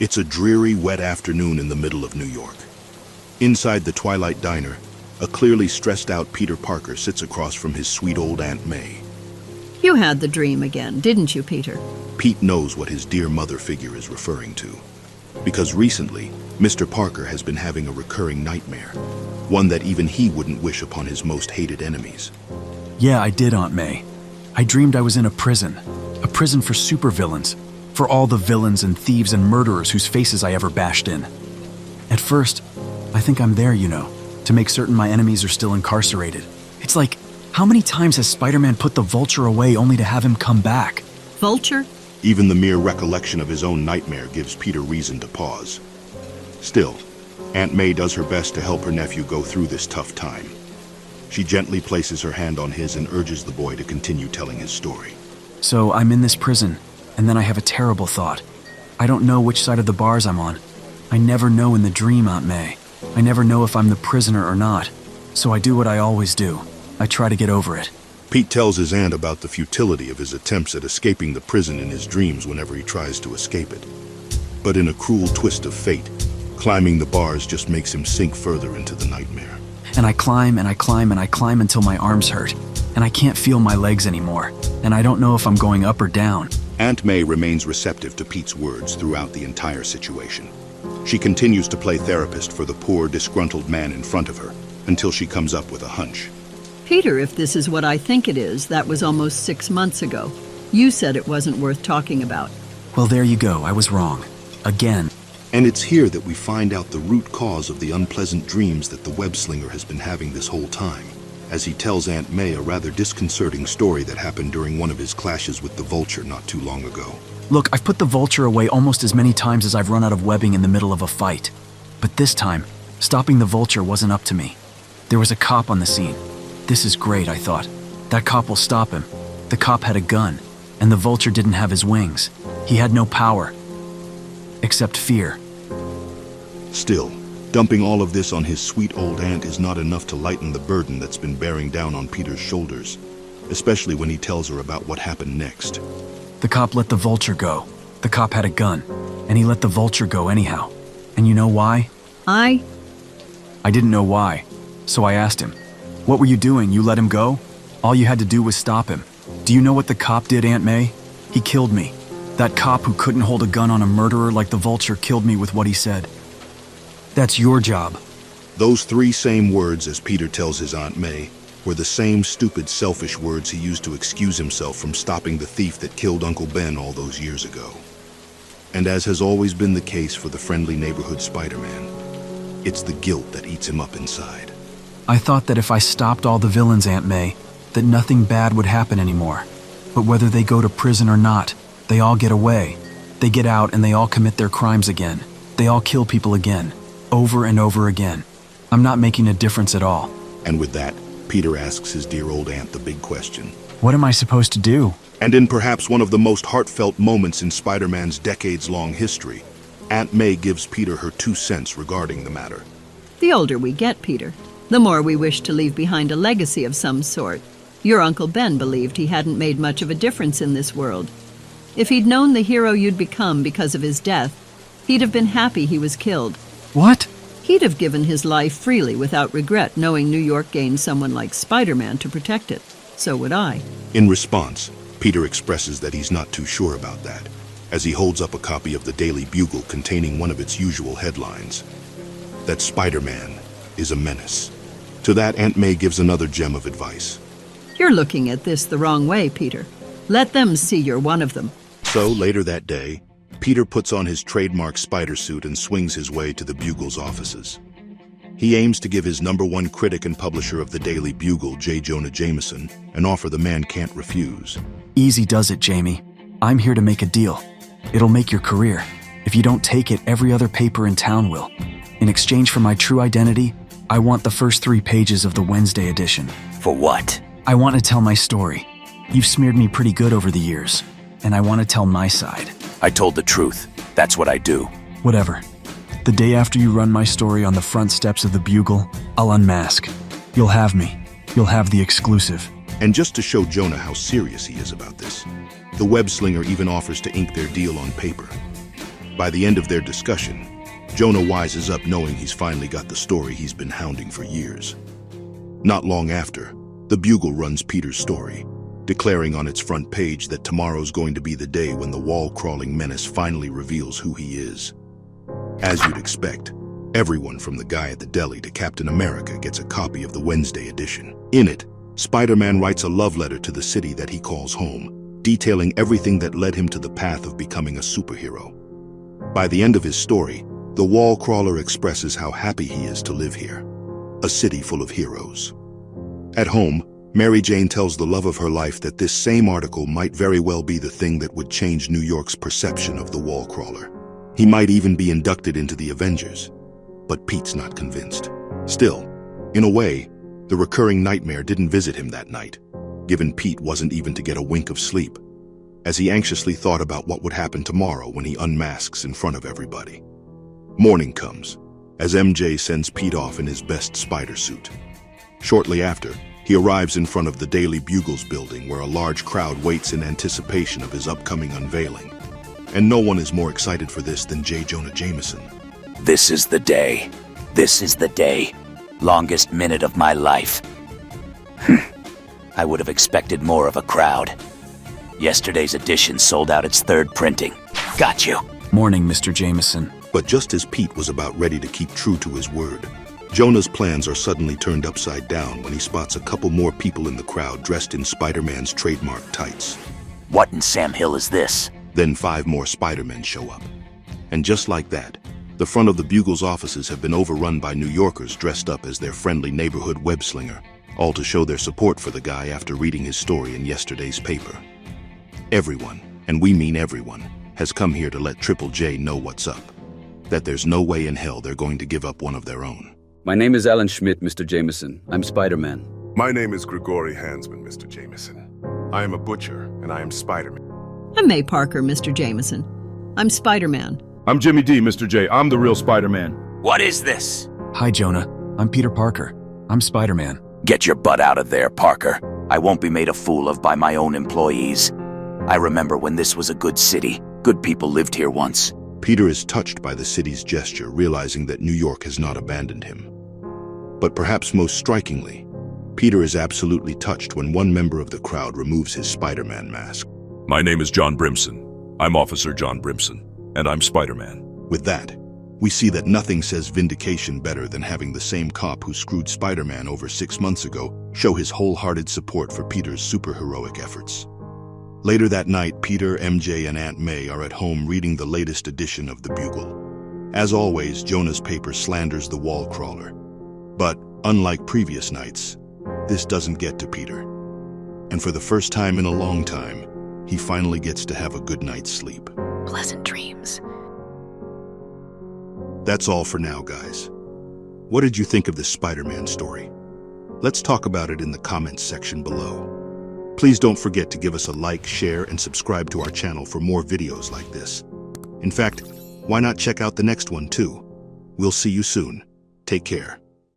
It's a dreary, wet afternoon in the middle of New York. Inside the Twilight Diner, a clearly stressed-out Peter Parker sits across from his sweet old Aunt May. You had the dream again, didn't you, Peter? Pete knows what his dear mother figure is referring to. Because recently, Mr. Parker has been having a recurring nightmare. One that even he wouldn't wish upon his most hated enemies. Yeah, I did, Aunt May. I dreamed I was in a prison for supervillains, for all the villains and thieves and murderers whose faces I ever bashed in. At first, I think I'm there, to make certain my enemies are still incarcerated. It's like, how many times has Spider-Man put the Vulture away only to have him come back? Vulture? Even the mere recollection of his own nightmare gives Peter reason to pause. Still, Aunt May does her best to help her nephew go through this tough time. She gently places her hand on his and urges the boy to continue telling his story. So I'm in this prison, and then I have a terrible thought. I don't know which side of the bars I'm on. I never know in the dream, Aunt May. I never know if I'm the prisoner or not. So I do what I always do. I try to get over it. Pete tells his aunt about the futility of his attempts at escaping the prison in his dreams whenever he tries to escape it. But in a cruel twist of fate, climbing the bars just makes him sink further into the nightmare. And I climb and I climb and I climb until my arms hurt. And I can't feel my legs anymore. And I don't know if I'm going up or down. Aunt May remains receptive to Pete's words throughout the entire situation. She continues to play therapist for the poor, disgruntled man in front of her until she comes up with a hunch. Peter, if this is what I think it is, that was almost 6 months ago. You said it wasn't worth talking about. Well, there you go. I was wrong. Again. And it's here that we find out the root cause of the unpleasant dreams that the web-slinger has been having this whole time, as he tells Aunt May a rather disconcerting story that happened during one of his clashes with the Vulture not too long ago. Look, I've put the Vulture away almost as many times as I've run out of webbing in the middle of a fight. But this time, stopping the Vulture wasn't up to me. There was a cop on the scene. This is great, I thought. That cop will stop him. The cop had a gun, and the Vulture didn't have his wings. He had no power, except fear. Still, dumping all of this on his sweet old aunt is not enough to lighten the burden that's been bearing down on Peter's shoulders, especially when he tells her about what happened next. The cop let the Vulture go. The cop had a gun, and he let the Vulture go anyhow. And you know why? I didn't know why, so I asked him, "What were you doing? You let him go? All you had to do was stop him." Do you know what the cop did, Aunt May? He killed me. That cop who couldn't hold a gun on a murderer like the Vulture killed me with what he said. That's your job. Those three same words, as Peter tells his Aunt May, were the same stupid, selfish words he used to excuse himself from stopping the thief that killed Uncle Ben all those years ago. And as has always been the case for the friendly neighborhood Spider-Man, it's the guilt that eats him up inside. I thought that if I stopped all the villains, Aunt May, that nothing bad would happen anymore. But whether they go to prison or not, they all get away. They get out and they all commit their crimes again. They all kill people again, over and over again. I'm not making a difference at all. And with that, Peter asks his dear old aunt the big question. What am I supposed to do? And in perhaps one of the most heartfelt moments in Spider-Man's decades-long history, Aunt May gives Peter her 2 cents regarding the matter. The older we get, Peter, the more we wish to leave behind a legacy of some sort. Your Uncle Ben believed he hadn't made much of a difference in this world. If he'd known the hero you'd become because of his death, he'd have been happy he was killed. What? He'd have given his life freely without regret, knowing New York gained someone like Spider-Man to protect it. So would I. In response, Peter expresses that he's not too sure about that, as he holds up a copy of the Daily Bugle containing one of its usual headlines, that Spider-Man is a menace. To that, Aunt May gives another gem of advice. You're looking at this the wrong way, Peter. Let them see you're one of them. So, later that day, Peter puts on his trademark spider suit and swings his way to the Bugle's offices. He aims to give his #1 critic and publisher of the Daily Bugle, J. Jonah Jameson, an offer the man can't refuse. Easy does it, Jamie. I'm here to make a deal. It'll make your career. If you don't take it, every other paper in town will. In exchange for my true identity, I want the first 3 pages of the Wednesday edition. For what? I want to tell my story. You've smeared me pretty good over the years, and I want to tell my side. I told the truth. That's what I do. Whatever. The day after you run my story on the front steps of the Bugle, I'll unmask. You'll have me. You'll have the exclusive. And just to show Jonah how serious he is about this, the web-slinger even offers to ink their deal on paper. By the end of their discussion, Jonah wises up knowing he's finally got the story he's been hounding for years. Not long after, the Bugle runs Peter's story, declaring on its front page that tomorrow's going to be the day when the wall-crawling menace finally reveals who he is. As you'd expect, everyone from the guy at the deli to Captain America gets a copy of the Wednesday edition. In it, Spider-Man writes a love letter to the city that he calls home, detailing everything that led him to the path of becoming a superhero. By the end of his story, the wall crawler expresses how happy he is to live here, a city full of heroes. At home, Mary Jane tells the love of her life that this same article might very well be the thing that would change New York's perception of the wall crawler. He might even be inducted into the Avengers, but Pete's not convinced. Still, in a way, the recurring nightmare didn't visit him that night, given Pete wasn't even to get a wink of sleep, as he anxiously thought about what would happen tomorrow when he unmasks in front of everybody. Morning comes, as MJ sends Pete off in his best spider suit. Shortly after, he arrives in front of the Daily Bugle's building where a large crowd waits in anticipation of his upcoming unveiling. And no one is more excited for this than J. Jonah Jameson. This is the day. This is the day. Longest minute of my life. I would have expected more of a crowd. Yesterday's edition sold out its third printing. Got you. Morning, Mr. Jameson. But just as Pete was about ready to keep true to his word, Jonah's plans are suddenly turned upside down when he spots a couple more people in the crowd dressed in Spider-Man's trademark tights. What in Sam Hill is this? Then 5 more Spider-Men show up. And just like that, the front of the Bugle's offices have been overrun by New Yorkers dressed up as their friendly neighborhood web-slinger, all to show their support for the guy after reading his story in yesterday's paper. Everyone, and we mean everyone, has come here to let Triple J know what's up. That there's no way in hell they're going to give up one of their own. My name is Alan Schmidt, Mr. Jameson. I'm Spider-Man. My name is Grigory Hansman, Mr. Jameson. I am a butcher, and I am Spider-Man. I'm May Parker, Mr. Jameson. I'm Spider-Man. I'm Jimmy D, Mr. J. I'm the real Spider-Man. What is this? Hi, Jonah. I'm Peter Parker. I'm Spider-Man. Get your butt out of there, Parker. I won't be made a fool of by my own employees. I remember when this was a good city. Good people lived here once. Peter is touched by the city's gesture, realizing that New York has not abandoned him. But perhaps most strikingly, Peter is absolutely touched when one member of the crowd removes his Spider-Man mask. My name is John Brimson. I'm Officer John Brimson, and I'm Spider-Man. With that, we see that nothing says vindication better than having the same cop who screwed Spider-Man over 6 months ago show his wholehearted support for Peter's superheroic efforts. Later that night, Peter, MJ, and Aunt May are at home reading the latest edition of the Bugle. As always, Jonah's paper slanders the wall crawler. But, unlike previous nights, this doesn't get to Peter. And for the first time in a long time, he finally gets to have a good night's sleep. Pleasant dreams. That's all for now, guys. What did you think of this Spider-Man story? Let's talk about it in the comments section below. Please don't forget to give us a like, share, and subscribe to our channel for more videos like this. In fact, why not check out the next one too? We'll see you soon. Take care.